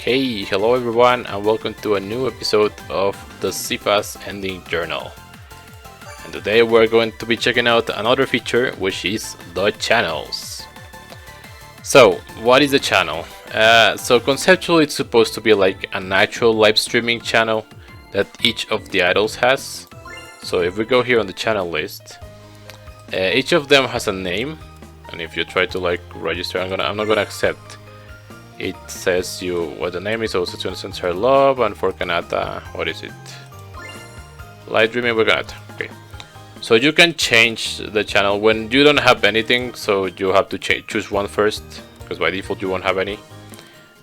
Hey, hello everyone and welcome to a new episode of the SIFAS ending journal. And today we're going to be checking out another feature, which is the channels. So, what is a channel? So conceptually it's supposed to be like an actual live streaming channel that each of the idols has. So if we go here on the channel list, each of them has a name, and if you try to like register, I'm not gonna accept. It says you what the name is. So Setsuna sends her love, and for Kanata, what is it? Light Dreaming with Kanata. Okay. So you can change the channel when you don't have anything. So you have to choose one first, because by default you won't have any.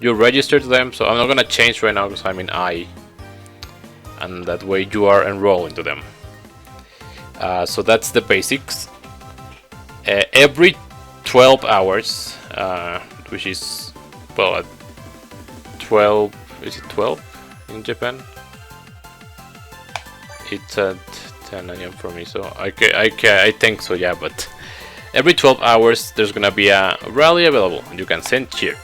You register them. So I'm not gonna change right now because I'm in I, and that way you are enrolled into them. So that's the basics. Every 12 hours, which is well, at 12, is it 12 in Japan? It's at 10 AM for me, so I think so, yeah, but every 12 hours there's gonna be a rally available, and you can send cheer.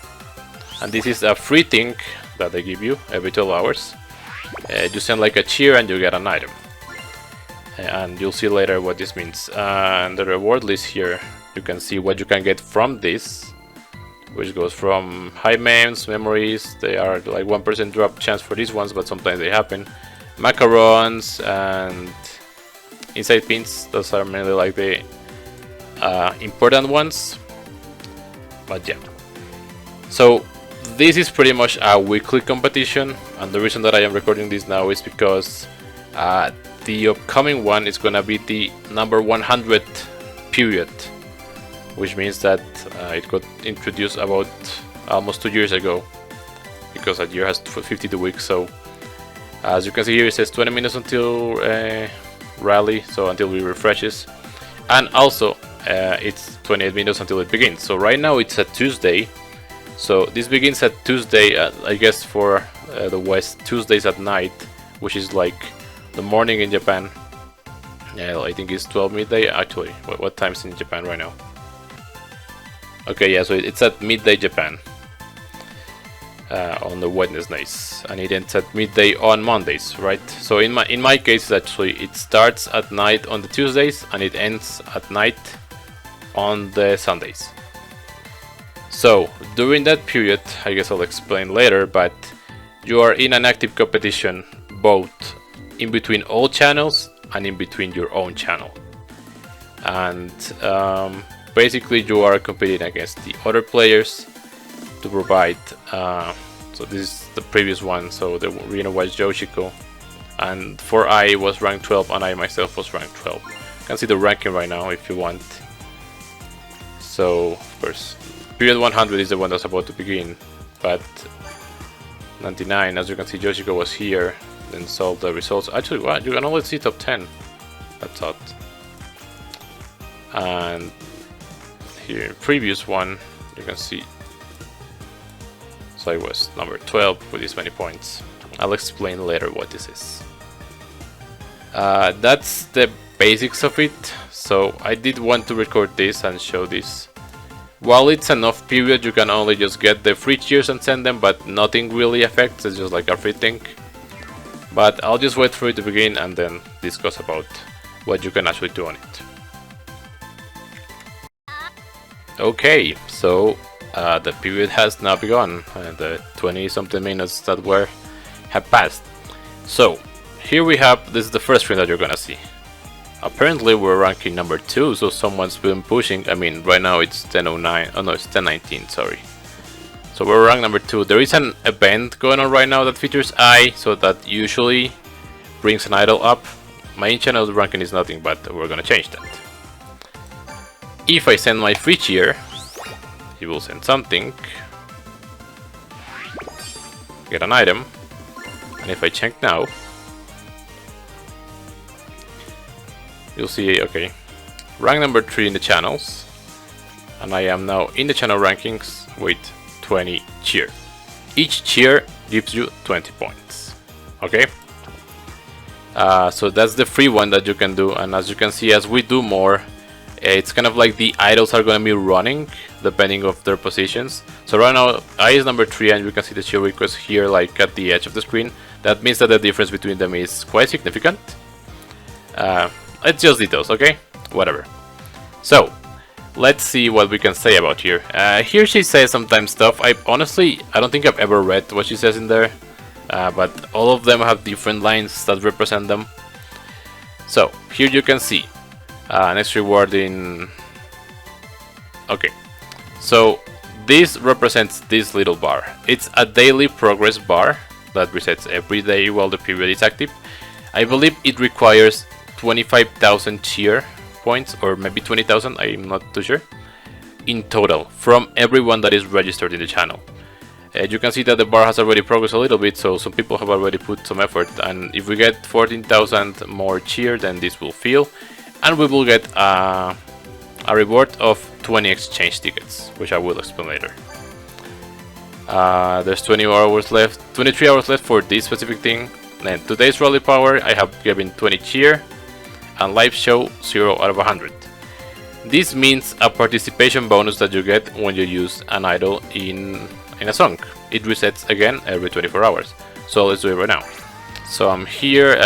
And this is a free thing that they give you every 12 hours. You send like a cheer and you get an item. And you'll see later what this means. And the reward list here, you can see what you can get from this, which goes from high memes, memories. They are like 1% drop chance for these ones, but sometimes they happen. Macarons and inside pins. Those are mainly like the important ones. But yeah. So this is pretty much a weekly competition, and the reason that I am recording this now is because the upcoming one is gonna be the number 100 period, which means that it got introduced about almost 2 years ago, because a year has 52 weeks. So as you can see here, it says 20 minutes until rally, so until we refreshes, and also it's 28 minutes until it begins. So right now it's a Tuesday, so this begins at Tuesday, I guess for the West, Tuesdays at night, which is like the morning in Japan. Yeah, I think it's 12 midday actually. What time's in Japan right now? Okay, yeah, so it's at midday Japan on the Wednesdays, and it ends at midday on Mondays, right? So in my case, actually, it starts at night on the Tuesdays and it ends at night on the Sundays. So during that period, I guess I'll explain later, but you are in an active competition both in between all channels and in between your own channel, and basically you are competing against the other players to provide so this is the previous one, so the arena was Yoshiko, and 4i was ranked 12 and I myself was ranked 12. You can see the ranking right now if you want. So of course period 100 is the one that's about to begin, but 99, as you can see, Yoshiko was here, then saw the results. Actually, what, you can only see top 10, that's odd. And here, previous one, you can see, so I was number 12 with this many points. I'll explain later what this is. That's the basics of it. So I did want to record this and show this. While it's an off period, you can only just get the free cheers and send them, but nothing really affects. It's just like a free thing. But I'll just wait for it to begin and then discuss about what you can actually do on it. Okay, so the period has now begun, the 20 something minutes that have passed. So here we have, this is the first screen that you're gonna see. Apparently we're ranking number 2, so someone's been pushing. I mean, right now it's 10:09, oh no, it's 10:19, sorry. So we're ranked number 2. There is an event going on right now that features I, so that usually brings an idol up. My channel ranking is nothing, but we're gonna change that. If I send my free cheer, he will send something, get an item, and if I check now, you'll see, okay, rank number 3 in the channels, and I am now in the channel rankings with 20 cheer. Each cheer gives you 20 points, okay? So that's the free one that you can do, and as you can see, as we do more, It's kind of like the idols are going to be running depending of their positions. So right now I is number 3 and you can see the chill request here like at the edge of the screen. That means that the difference between them is quite significant. It's just details, okay? Whatever. So let's see what we can say about here. Here she says sometimes stuff. I don't think I've ever read what she says in there. But all of them have different lines that represent them. So here you can see next reward in... Okay, so this represents this little bar. It's a daily progress bar that resets every day while the period is active. I believe it requires 25,000 cheer points, or maybe 20,000, I'm not too sure, in total from everyone that is registered in the channel. You can see that the bar has already progressed a little bit, so some people have already put some effort, and if we get 14,000 more cheer, then this will fill, and we will get a reward of 20 exchange tickets, which I will explain later. There's 23 hours left for this specific thing. Then today's rally power, I have given 20 cheer, and live show 0 out of 100. This means a participation bonus that you get when you use an idol in a song. It resets again every 24 hours. So let's do it right now. So I'm here.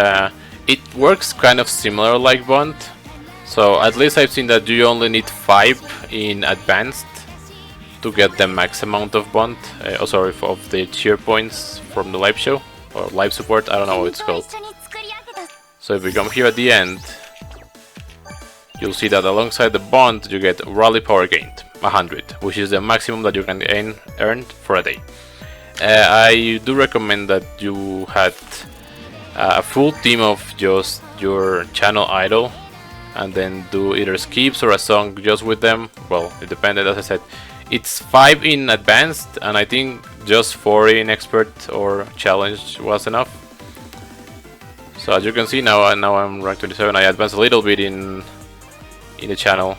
It works kind of similar like Bond. So at least I've seen that you only need 5 in advanced to get the max amount of Bond. Of the cheer points from the live show or live support. I don't know what it's called. So if we come here at the end, you'll see that alongside the bond you get rally power gained 100, which is the maximum that you can earn for a day. I do recommend that you had a full team of just your channel idol and then do either skips or a song just with them. Well, it depended, as I said. It's 5 in advanced and I think just 4 in expert or challenge was enough. So as you can see now I'm rank 27. I advanced a little bit in the channel.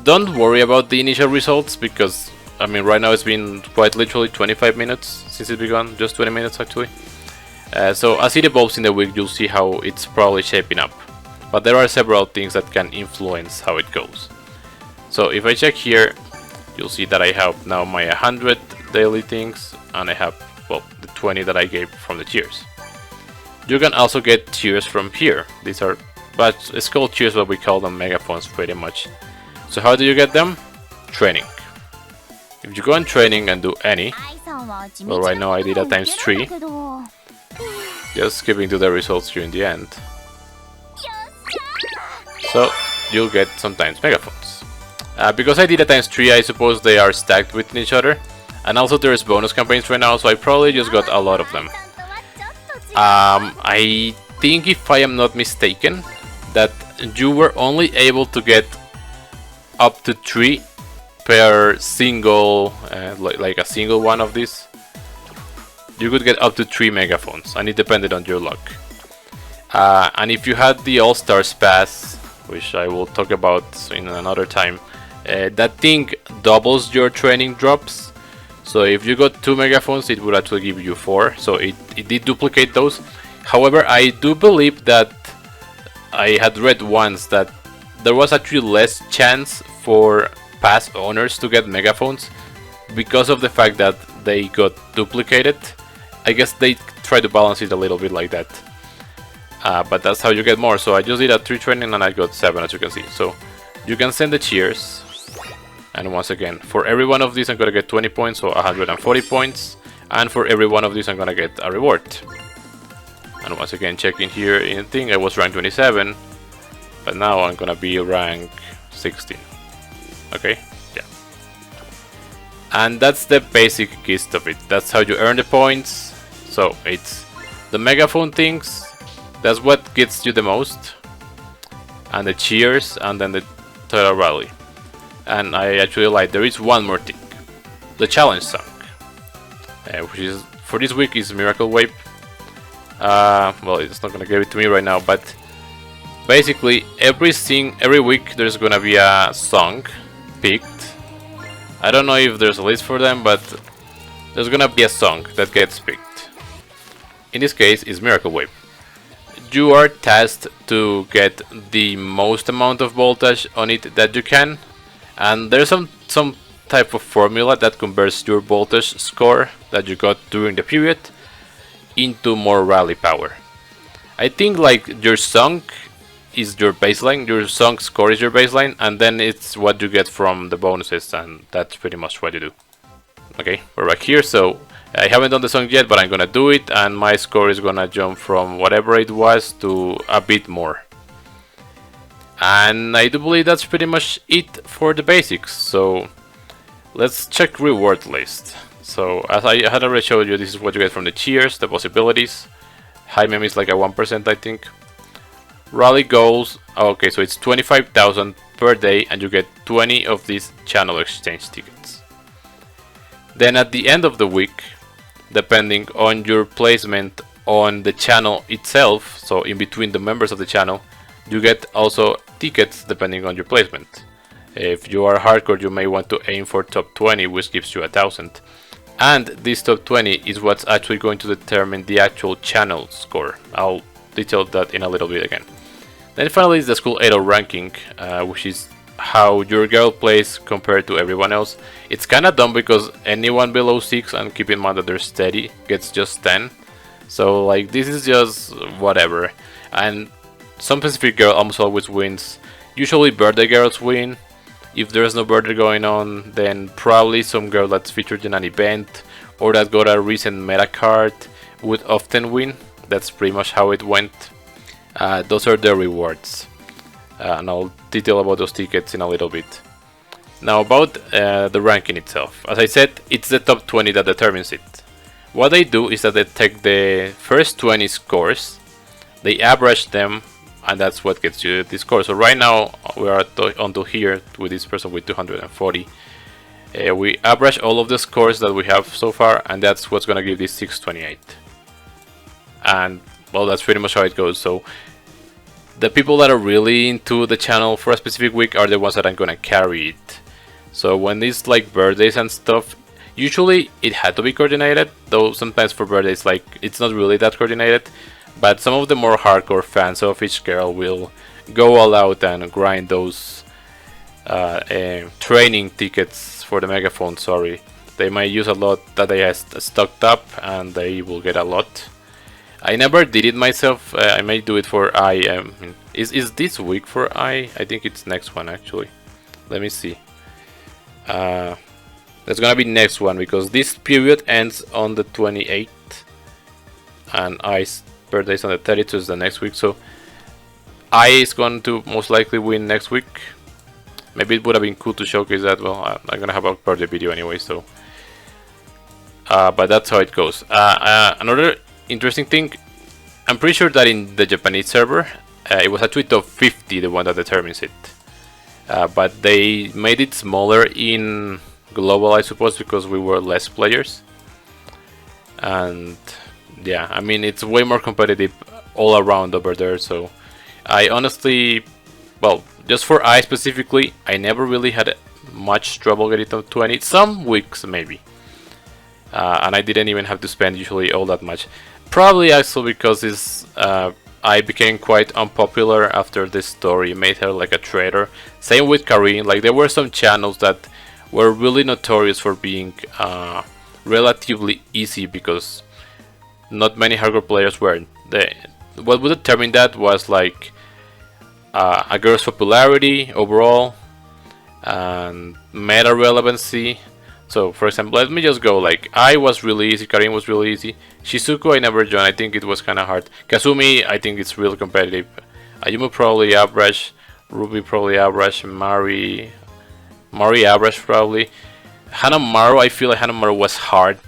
Don't worry about the initial results because I mean right now it's been quite literally 25 minutes since it began, just 20 minutes actually. So as it evolves in the week you'll see how it's probably shaping up. But there are several things that can influence how it goes. So if I check here, you'll see that I have now my 100 daily things and I have, well, the 20 that I gave from the cheers. You can also get cheers from here. These are, but it's called cheers, but we call them megaphones pretty much. So how do you get them? Training. If you go on training and do any, well right now I did a times 3, just skipping to the results here in the end. So you'll get sometimes megaphones. Because I did a times 3, I suppose they are stacked with each other. And also there's bonus campaigns right now, so I probably just got a lot of them. I think if I am not mistaken, that you were only able to get up to 3 per single, like a single one of these. You could get up to 3 megaphones, and it depended on your luck. And if you had the All-Stars pass, which I will talk about in another time, that thing doubles your training drops. So if you got 2 megaphones, it would actually give you 4. So it did duplicate those. However, I do believe that I had read once that there was actually less chance for past owners to get megaphones because of the fact that they got duplicated. I guess they try to balance it a little bit like that. But that's how you get more. So I just did a 3 training and I got 7, as you can see. So you can send the cheers. And once again, for every one of these I'm gonna get 20 points, so 140 points. And for every one of these I'm gonna get a reward. And once again, checking here in the thing, I was rank 27. But now I'm gonna be rank 16. Okay, yeah. And that's the basic gist of it. That's how you earn the points. So it's the megaphone things. That's what gets you the most. And the cheers, and then the total rally. And I actually lied, there is one more thing. The challenge song. Which is, for this week, is Miracle Wave. Well, it's not gonna give it to me right now, but basically every week there's gonna be a song picked. I don't know if there's a list for them, but there's gonna be a song that gets picked. In this case, is Miracle Wave. you are tasked to get the most amount of voltage on it that you can, and there's some type of formula that converts your voltage score that you got during the period into more rally power. I think like your song is your baseline, your song score is your baseline, and then it's what you get from the bonuses, and that's pretty much what you do. Okay, we're back here, so I haven't done the song yet, but I'm gonna do it, and my score is gonna jump from whatever it was to a bit more. And I do believe that's pretty much it for the basics, so let's check reward list. So as I had already showed you, this is what you get from the cheers, the possibilities. High mem is like a 1%, I think. Rally goals, okay, so it's 25,000 per day, and you get 20 of these channel exchange tickets. Then at the end of the week, depending on your placement on the channel itself, so in between the members of the channel, you get also tickets depending on your placement. If you are hardcore, you may want to aim for top 20, which gives you 1,000. And this top 20 is what's actually going to determine the actual channel score. I'll detail that in a little bit again. Then finally is the school idol ranking, which is how your girl plays compared to everyone else. It's kinda dumb because anyone below 6, and keep in mind that they're steady, gets just 10. So like this is just whatever. And some specific girl almost always wins. Usually birthday girls win. If there's no birthday going on, then probably some girl that's featured in an event or that got a recent meta card would often win. That's pretty much how it went. Those are the rewards. And I'll detail about those tickets in a little bit. Now about the ranking itself. As I said, it's the top 20 that determines it. What they do is that they take the first 20 scores, they average them, and that's what gets you the score. So right now we are until here with this person with 240. We average all of the scores that we have so far, and that's what's gonna give this 628. And well, that's pretty much how it goes. So the people that are really into the channel for a specific week are the ones that are gonna carry it. So when it's like birthdays and stuff, usually it had to be coordinated, though sometimes for birthdays like it's not really that coordinated. But some of the more hardcore fans of each girl will go all out and grind those training tickets for the megaphone. Sorry, they might use a lot that they have stocked up, and they will get a lot. I never did it myself. I may do it for I. Is this week for I? I think it's next one actually. Let me see. That's gonna be next one because this period ends on the 28th, and I's birthday is on the 30th, so it's the next week. So I is going to most likely win next week. Maybe it would have been cool to showcase that. Well, I'm gonna have a birthday video anyway, so. But that's how it goes. Another interesting thing, I'm pretty sure that in the Japanese server, it was actually top 50, the one that determines it. But they made it smaller in global, I suppose, because we were less players. And yeah, I mean, it's way more competitive all around over there. So I honestly, well, just for I specifically, I never really had much trouble getting top 20. Some weeks maybe. And I didn't even have to spend usually all that much. Probably also because I became quite unpopular after this story made her like a traitor. Same with Karin. Like there were some channels that were really notorious for being relatively easy because not many hardcore players were. What would determine that was like a girl's popularity overall and meta relevancy. So for example, let me just go like I was really easy, Karin was really easy, Shizuku I never joined, I think it was kinda hard, Kazumi I think it's really competitive, Ayumu probably average, Ruby probably average, Mari average probably, Hanamaru I feel like Hanamaru was hard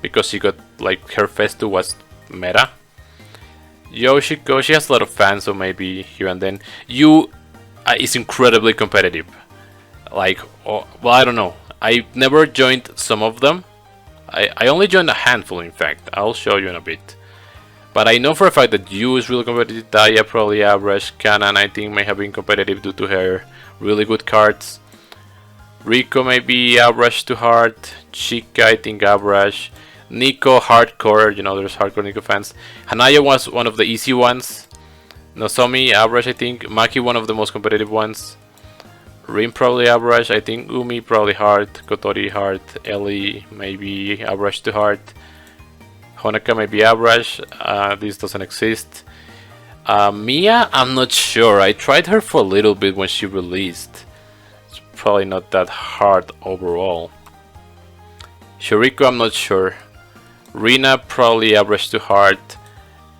because she got like her Festu was meta. Yoshiko, she has a lot of fans, so maybe here and then. Yu is incredibly competitive. Like, well, I don't know. I never joined some of them. I only joined a handful, in fact. I'll show you in a bit. But I know for a fact that Yu is really competitive. Daya probably average. Kanan, I think, may have been competitive due to her really good cards. Rico may be average to hard. Chica, I think, average. Nico, hardcore. You know, there's hardcore Nico fans. Hanaya was one of the easy ones. Nozomi average, I think. Maki one of the most competitive ones. Rin probably average. I think Umi probably hard. Kotori hard. Ellie maybe average to hard. Honaka maybe average. This doesn't exist. Mia, I'm not sure. I tried her for a little bit when she released. It's probably not that hard overall. Shuriko, I'm not sure. Rina probably average to hard.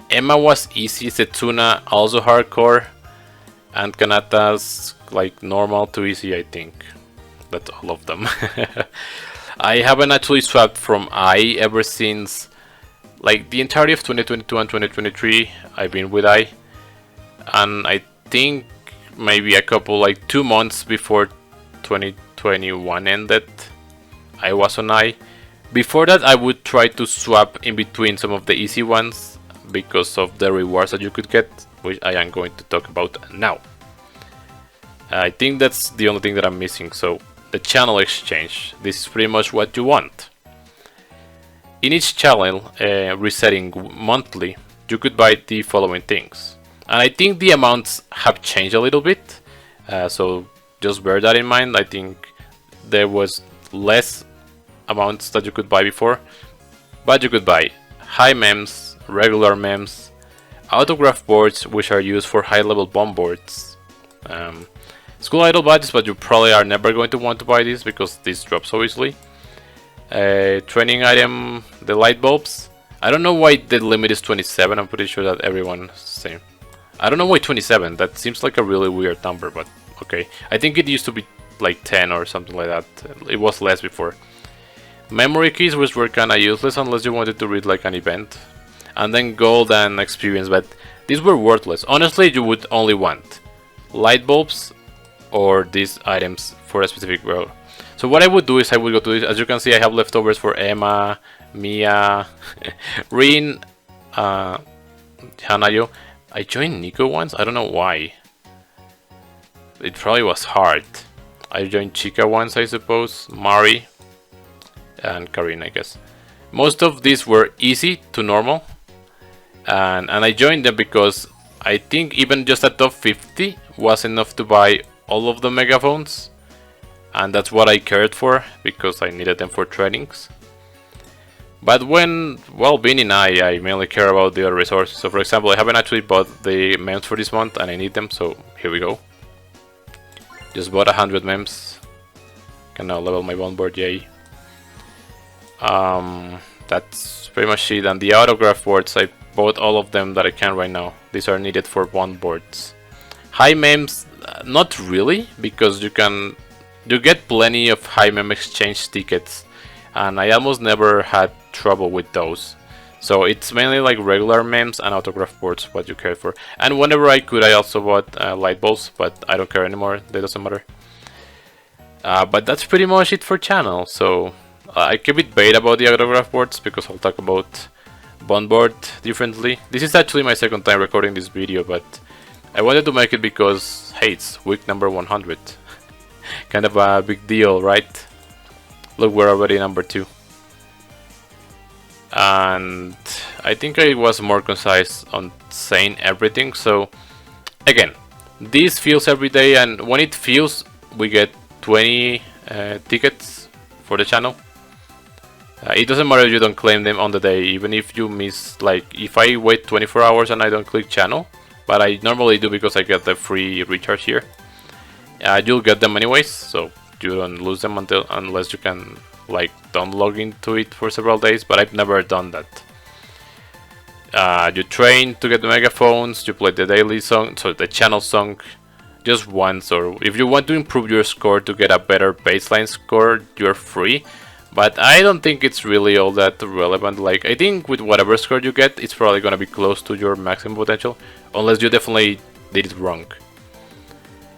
Emma was easy. Setsuna also hardcore. And Kanata's like normal to easy, I think. That's all of them. I haven't actually swapped from I ever since like the entirety of 2022 and 2023. I've been with I, and I think maybe a couple like 2 months before 2021 ended, I was on I. Before that, I would try to swap in between some of the easy ones because of the rewards that you could get, which I am going to talk about now. I think that's the only thing that I'm missing. So the channel exchange, this is pretty much what you want. In each channel, resetting monthly, you could buy the following things. And I think the amounts have changed a little bit, so just bear that in mind. I think there was less amounts that you could buy before, but you could buy high mems, regular mems, autograph boards, which are used for high-level bomb boards, school idol badges, but you probably are never going to want to buy this because this drops so easily. Training item, the light bulbs. I don't know why the limit is 27. I'm pretty sure that everyone's same. I don't know why 27. That seems like a really weird number, but okay. I think it used to be like 10 or something like that. It was less before. Memory keys, which were kinda useless unless you wanted to read like an event. And then gold and experience, but these were worthless. Honestly, you would only want light bulbs or these items for a specific role. So what I would do is I would go to this. As you can see, I have leftovers for Emma, Mia, Rin, Hanayo. I joined Nico once. I don't know why. It probably was hard. I joined Chica once, I suppose. Mari and Karin, I guess. Most of these were easy to normal, and I joined them because I think even just a top 50 was enough to buy all of the megaphones. And that's what I cared for, because I needed them for trainings. But when, well, being in I mainly care about the other resources. So for example, I haven't actually bought the mems for this month, and I need them, so here we go. Just bought 100 mems. Can now level my bond board, yay. That's pretty much it. And the autograph boards, I bought all of them that I can right now. These are needed for bond boards. High mems, not really, because you get plenty of high mem exchange tickets, and I almost never had trouble with those. So it's mainly like regular memes and autograph boards what you care for. And whenever I could, I also bought light bulbs, but I don't care anymore. That doesn't matter. But that's pretty much it for channel. So I keep it bait about the autograph boards because I'll talk about bond board differently. This is actually my second time recording this video, but I wanted to make it because hey, it's week number 100. Kind of a big deal, right? Look, we're already number 2. And I think I was more concise on saying everything. So again, this fills every day, and when it fills, we get 20 tickets for the channel. It doesn't matter if you don't claim them on the day, even if you miss, like if I wait 24 hours and I don't click channel, but I normally do because I get the free recharge here. You'll get them anyways, so you don't lose them unless you can like don't log into it for several days, but I've never done that. You train to get the megaphones, you play the daily song, so the channel song just once, or if you want to improve your score to get a better baseline score, you're free. But I don't think it's really all that relevant. Like, I think with whatever score you get, it's probably gonna be close to your maximum potential, unless you definitely did it wrong.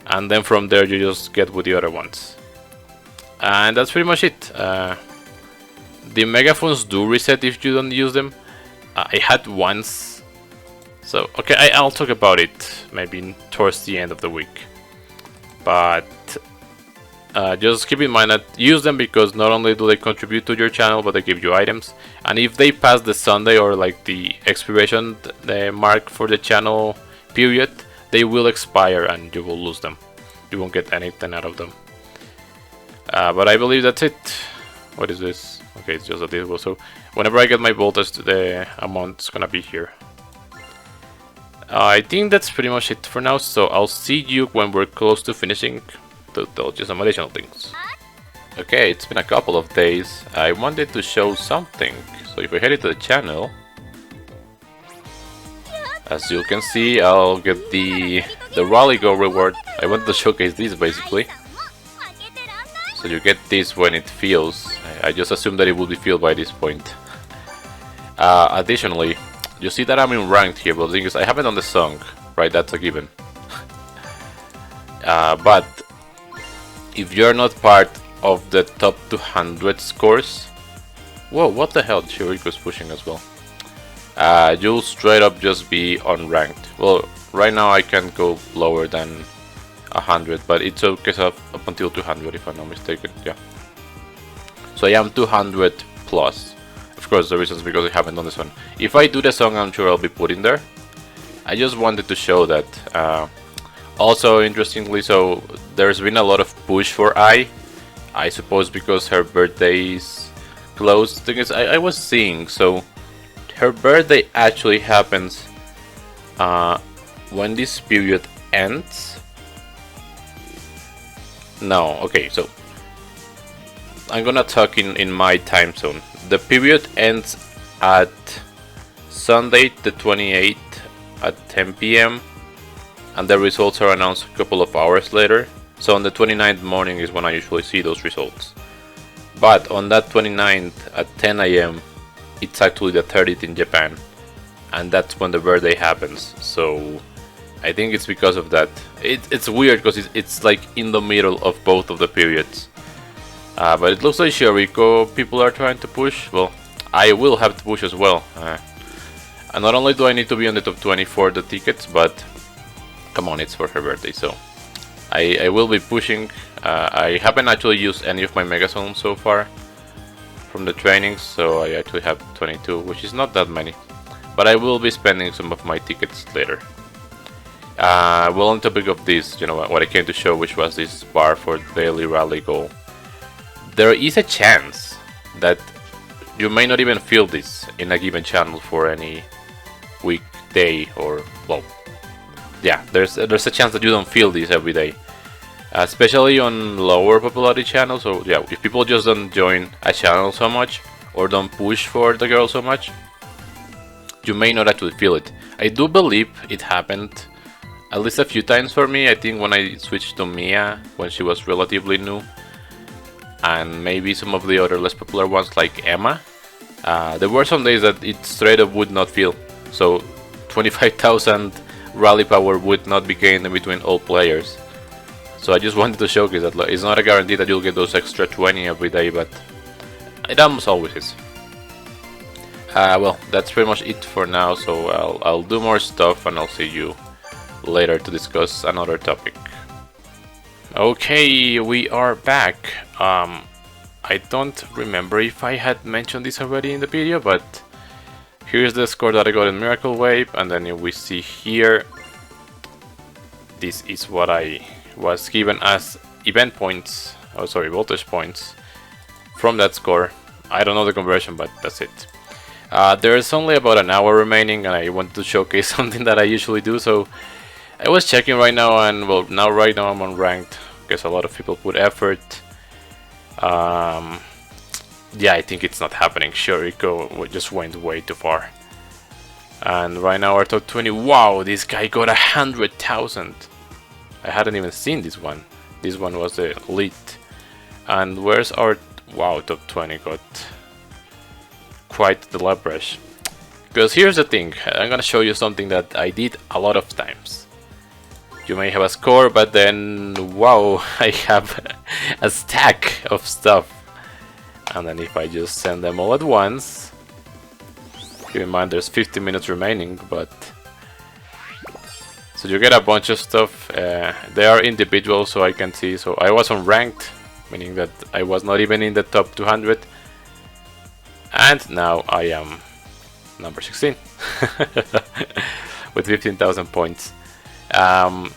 And then from there you just get with the other ones. And that's pretty much it. The megaphones do reset if you don't use them. I had once. So, okay, I'll talk about it maybe towards the end of the week. But just keep in mind that use them because not only do they contribute to your channel, but they give you items. And if they pass the Sunday or like the expiration the mark for the channel period, they will expire and you will lose them. You won't get anything out of them. But I believe that's it. What is this? Okay, it's just a disable. So whenever I get my voltage, the amount's gonna be here. I think that's pretty much it for now. So I'll see you when we're close to finishing to tell you some additional things. Okay, it's been a couple of days. I wanted to show something. So if I head into the channel, as you can see, I'll get the Rally Go reward. I wanted to showcase this basically. So you get this when it fills. I just assumed that it would be filled by this point. Additionally, you see that I'm in ranked here, but the thing is I haven't done the song, right? That's a given. But if you're not part of the top 200 scores, whoa, what the hell? Chiriko's pushing as well. You'll straight up just be unranked. Well, right now I can't go lower than 100, but it's okay up until 200 if I'm not mistaken. Yeah. So I am 200 plus. Of course, the reason is because I haven't done this one. If I do the song, I'm sure I'll be put in there. I just wanted to show that. Also, interestingly, so there's been a lot of push for I suppose because her birthday is close. The thing is, I was seeing, so her birthday actually happens when this period ends. No, okay, so I'm gonna talk in my time zone. The period ends at Sunday the 28th at 10 PM and the results are announced a couple of hours later. So on the 29th morning is when I usually see those results. But on that 29th at 10 AM, it's actually the 30th in Japan. And that's when the birthday happens. So I think it's because of that. It's weird because it's like in the middle of both of the periods. But it looks like Chiriko people are trying to push. Well, I will have to push as well. And not only do I need to be on the top 20 for the tickets, but come on, it's for her birthday, so I will be pushing. I haven't actually used any of my Mega Zones so far from the trainings, so I actually have 22, which is not that many. But I will be spending some of my tickets later. Well, on topic of this, you know, what I came to show, which was this bar for daily rally goal. There is a chance that you may not even feel this in a given channel for any weekday, or well, yeah, there's a chance that you don't feel this every day, especially on lower popularity channels. So yeah, if people just don't join a channel so much or don't push for the girl so much, you may not actually feel it. I do believe it happened at least a few times for me. I think when I switched to Mia when she was relatively new, and maybe some of the other less popular ones like Emma, there were some days that it straight up would not feel. So 25,000 rally power would not be gained in between all players. So I just wanted to showcase that it's not a guarantee that you'll get those extra 20 every day, but it almost always is. Well, that's pretty much it for now, so I'll do more stuff and I'll see you later to discuss another topic. Okay, we are back. I don't remember if I had mentioned this already in the video, but here's the score that I got in Miracle Wave, and then if we see here, this is what I was given as event points, oh sorry, voltage points from that score. I don't know the conversion, but that's it. There's only about an hour remaining, and I wanted to showcase something that I usually do, so I was checking right now, and well, right now I'm on ranked, because a lot of people put effort. Yeah, I think it's not happening. Chiriko just went way too far. And right now our top 20. Wow, this guy got 100,000. I hadn't even seen this one. This one was the elite. And where's our wow, top 20 got quite the leverage. Because here's the thing, I'm gonna show you something that I did a lot of times. You may have a score, but then wow, I have a stack of stuff. And then if I just send them all at once, keep in mind there's 50 minutes remaining, but so you get a bunch of stuff. They are individual, so I can see. So I was on ranked, meaning that I was not even in the top 200, and now I am number 16 with 15,000 points. Um,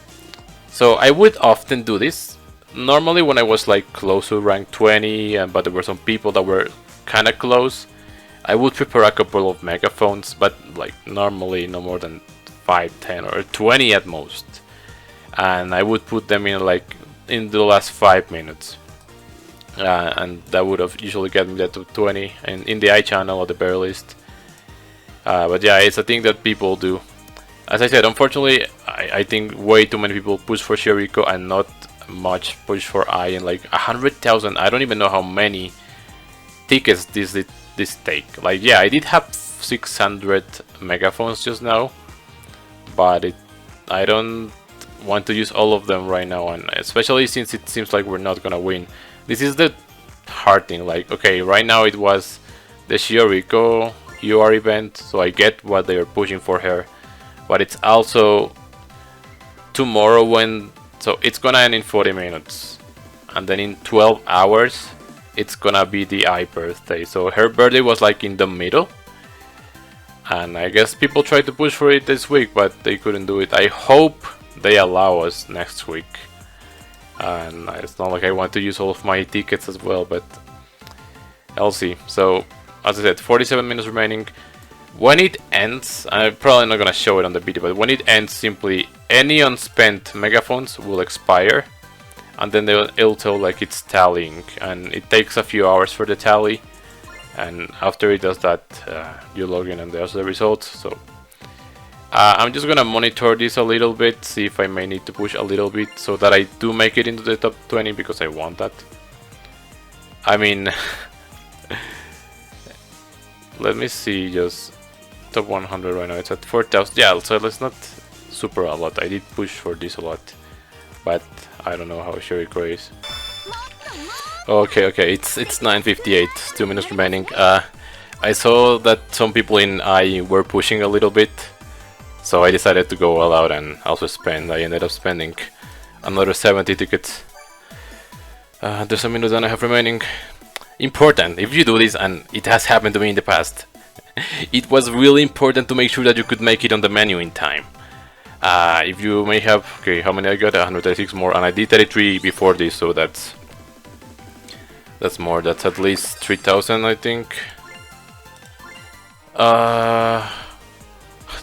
so I would often do this. Normally when I was like close to rank 20, but there were some people that were kind of close, I would prepare a couple of megaphones, but like normally no more than 5, 10 or 20 at most. And I would put them in like in the last 5 minutes. And that would have usually get me that to 20 and in the I channel at the very least. But yeah, it's a thing that people do. As I said, unfortunately, I think way too many people push for Sheriko and not much push for I, and like 100,000. I don't even know how many tickets this take. Like, yeah, I did have 600 megaphones just now, but I don't want to use all of them right now, and especially since it seems like we're not gonna win. This is the hard thing. Like, okay, right now it was the Sheriko UR event, so I get what they are pushing for her. But it's also tomorrow so it's gonna end in 40 minutes. And then in 12 hours, it's gonna be the I birthday. So her birthday was like in the middle. And I guess people tried to push for it this week, but they couldn't do it. I hope they allow us next week. And it's not like I want to use all of my tickets as well, but I'll see. So, as I said, 47 minutes remaining. When it ends, I'm probably not gonna show it on the video, but when it ends, simply any unspent megaphones will expire, and then it'll tell like it's tallying, and it takes a few hours for the tally, and after it does that, you log in and there's the results. So I'm just gonna monitor this a little bit, see if I may need to push a little bit so that I do make it into the top 20, because I want that. I mean, let me see, just top 100 right now, it's at 4,000. Yeah, so it's not super a lot. I did push for this a lot, but I don't know how Sheriko is. Okay, it's 9:58, 2 minutes remaining. I saw that some people in I were pushing a little bit, so I decided to go all out and also spend. I ended up spending another 70 tickets. There's a minute and a half remaining. Important, if you do this, and it has happened to me in the past, it was really important to make sure that you could make it on the menu in time. If you may have, okay, how many I got? 136 more, and I did 33 before this, so that's more. That's at least 3,000, I think.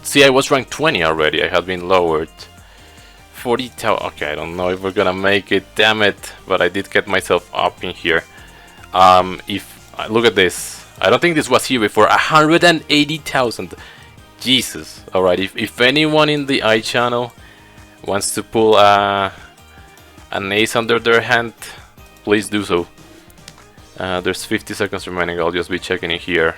See, I was ranked 20 already. I had been lowered. 40,000. Okay, I don't know if we're gonna make it. Damn it! But I did get myself up in here. Look at this. I don't think this was here before. 180,000. Jesus. Alright, if anyone in the I channel wants to pull an ace under their hand, please do so. There's 50 seconds remaining. I'll just be checking in here.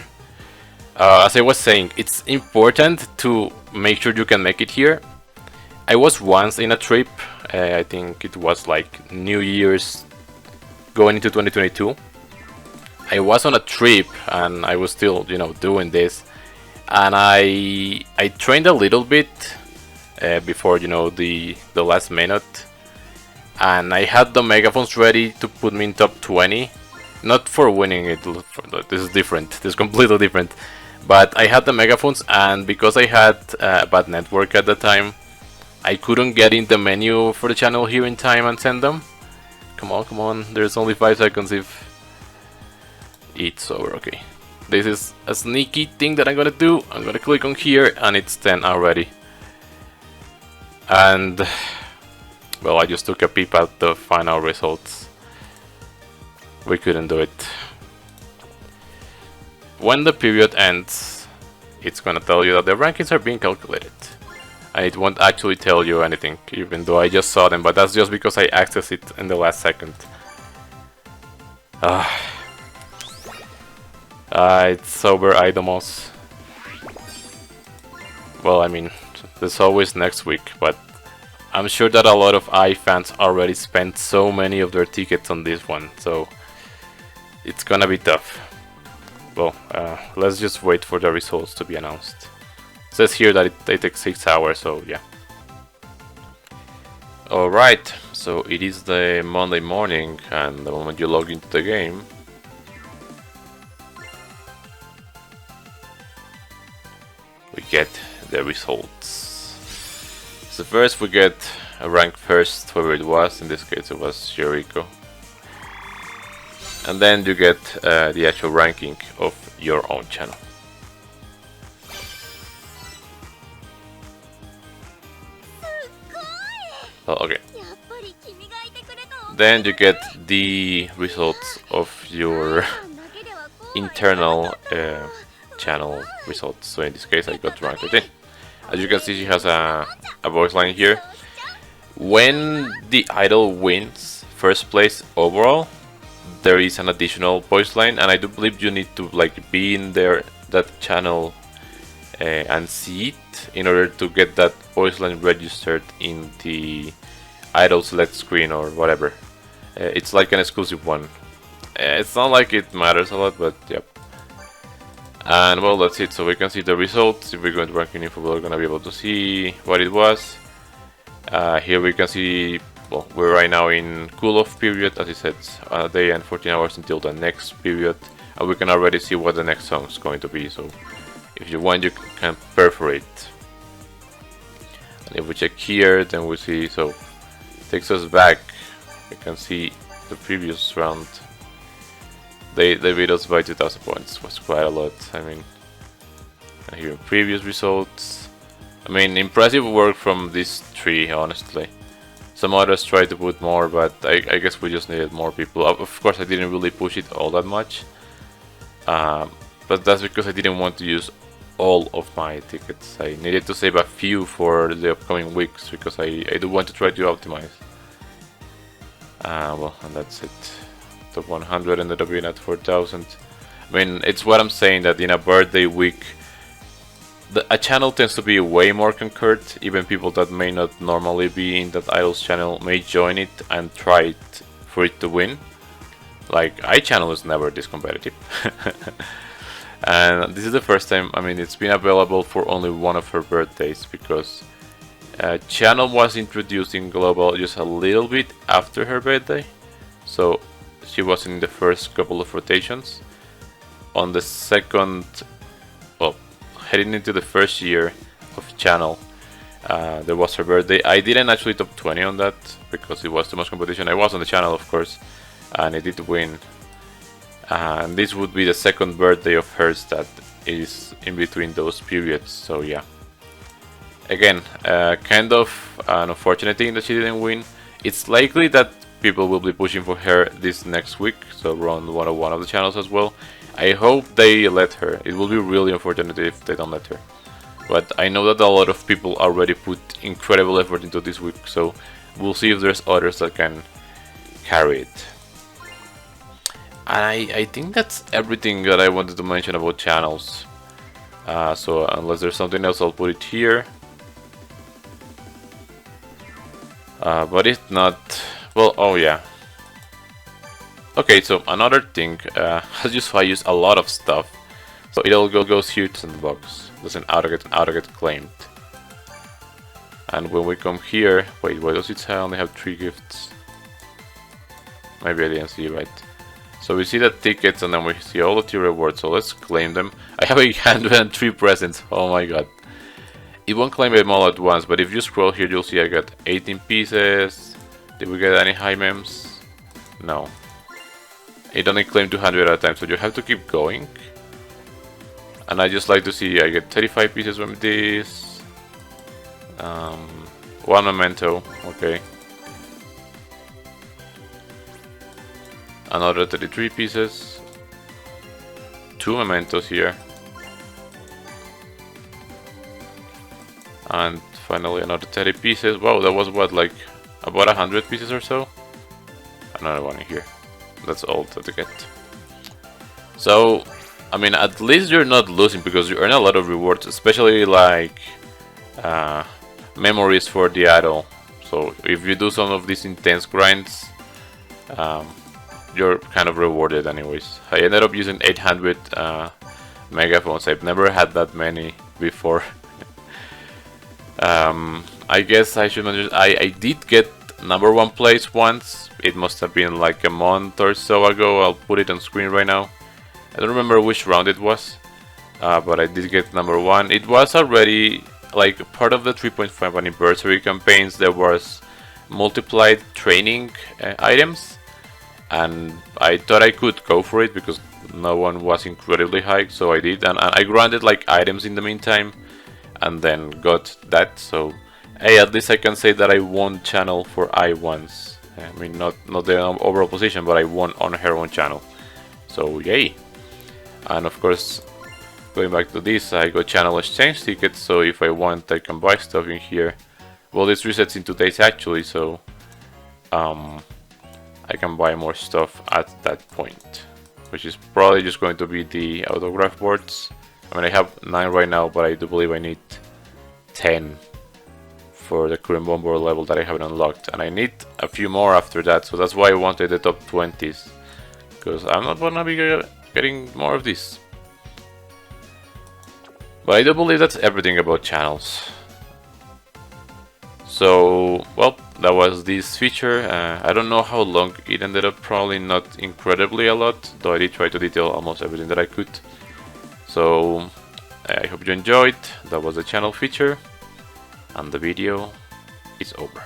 As I was saying, it's important to make sure you can make it here. I was once in a trip. I think it was like New Year's going into 2022. I was on a trip and I was still, doing this, and I trained a little bit before, the last minute, and I had the megaphones ready to put me in top 20, not for winning it. This is different. This is completely different. But I had the megaphones, and because I had bad network at the time, I couldn't get in the menu for the channel here in time and send them. Come on. There's only 5 seconds if it's over. Okay, this is a sneaky thing that I'm gonna do. I'm gonna click on here and it's 10 already, and well, I just took a peep at the final results. We couldn't do it. When the period ends, it's gonna tell you that the rankings are being calculated, and it won't actually tell you anything, even though I just saw them, but that's just because I accessed it in the last second. It's over, Idomos. Well, I mean, there's always next week, but I'm sure that a lot of I fans already spent so many of their tickets on this one, so it's gonna be tough. Well, let's just wait for the results to be announced. It says here that they take 6 hours, so yeah. Alright, so it is the Monday morning, and the moment you log into the game, we get the results. So first we get a rank first, whoever it was. In this case it was Jericho. And then you get the actual ranking of your own channel. Oh, okay. Then you get the results of your internal channel results. So in this case I got rank 13. As you can see, she has a voice line here. When the idol wins first place overall, there is an additional voice line, and I do believe you need to like be in there that channel and see it in order to get that voice line registered in the idol select screen or whatever. It's like an exclusive one. It's not like it matters a lot, but yep. And well, that's it. So we can see the results. If we go into ranking info, we're gonna be able to see what it was. Here we can see, well, we're right now in cool-off period, as it says, a day and 14 hours until the next period, and we can already see what the next song is going to be. So if you want, you can perforate. And if we check here, then we see, so it takes us back. We can see the previous round. They beat us by 2000 points. Was quite a lot. I mean, and here previous results. I mean, impressive work from these three, honestly. Some others tried to put more, but I guess we just needed more people. Of course, I didn't really push it all that much. But that's because I didn't want to use all of my tickets. I needed to save a few for the upcoming weeks because I do want to try to optimize. Well, and that's it. Top 100 ended up being at 4000. I mean, it's what I'm saying, that in a birthday week, a channel tends to be way more concurred. Even people that may not normally be in that idols channel may join it and try it for it to win. Like, iChannel is never this competitive. And this is the first time, I mean, it's been available for only one of her birthdays, because channel was introduced in global just a little bit after her birthday, so she wasn't in the first couple of rotations. On the second, well, heading into the first year of channel, there was her birthday. I didn't actually top 20 on that because it was too much competition. I was on the channel, of course, and it did win. And this would be the second birthday of hers that is in between those periods, so yeah. Again, kind of an unfortunate thing that she didn't win. It's likely that people will be pushing for her this next week, so around 101 of the channels as well. I hope they let her. It will be really unfortunate if they don't let her. But I know that a lot of people already put incredible effort into this week, so we'll see if there's others that can carry it. And I think that's everything that I wanted to mention about channels. So unless there's something else, I'll put it here. But if not, well, oh yeah. Okay, so another thing, as you saw, I use a lot of stuff, so it all goes here to the box. Doesn't auto get claimed. And when we come here, wait, why does it say I only have 3 gifts? Maybe I didn't see right. So we see the tickets, and then we see all the tier rewards, so let's claim them. I have 103 presents, oh my god. It won't claim them all at once, but if you scroll here, you'll see I got 18 pieces. Did we get any high memes? No. It only claimed 200 at a time, so you have to keep going. And I just like to see I get 35 pieces from this. 1 memento, okay. Another 33 pieces. 2 mementos here. And finally another 30 pieces. Wow, that was what, like about 100 pieces or so? Another one in here. That's all that I get. So, I mean, at least you're not losing because you earn a lot of rewards, especially like memories for the idol. So if you do some of these intense grinds, you're kind of rewarded anyways. I ended up using 800 megaphones. I've never had that many before. I guess I should mention I did get #1 place once. It must have been like a month or so ago. I'll put it on screen right now. I don't remember which round it was, but I did get #1. It was already like part of the 3.5 anniversary campaigns, there was multiplied training items, and I thought I could go for it because no one was incredibly high, so I did, and I granted like items in the meantime, and then got that. So hey, at least I can say that I won channel for I once. I mean, not the overall position, but I won on her own channel. So yay! And of course, going back to this, I got channel exchange tickets, so if I want, I can buy stuff in here. Well, this resets in 2 days actually, so I can buy more stuff at that point, which is probably just going to be the autograph boards. I mean, I have 9 right now, but I do believe I need 10 for the current bomber level that I haven't unlocked, and I need a few more after that, so that's why I wanted the top 20s, because I'm not gonna be getting more of this. But I do believe that's everything about channels. So, well, that was this feature. I don't know how long it ended up, probably not incredibly a lot, though I did try to detail almost everything that I could. So, I hope you enjoyed. That was the channel feature, and the video is over.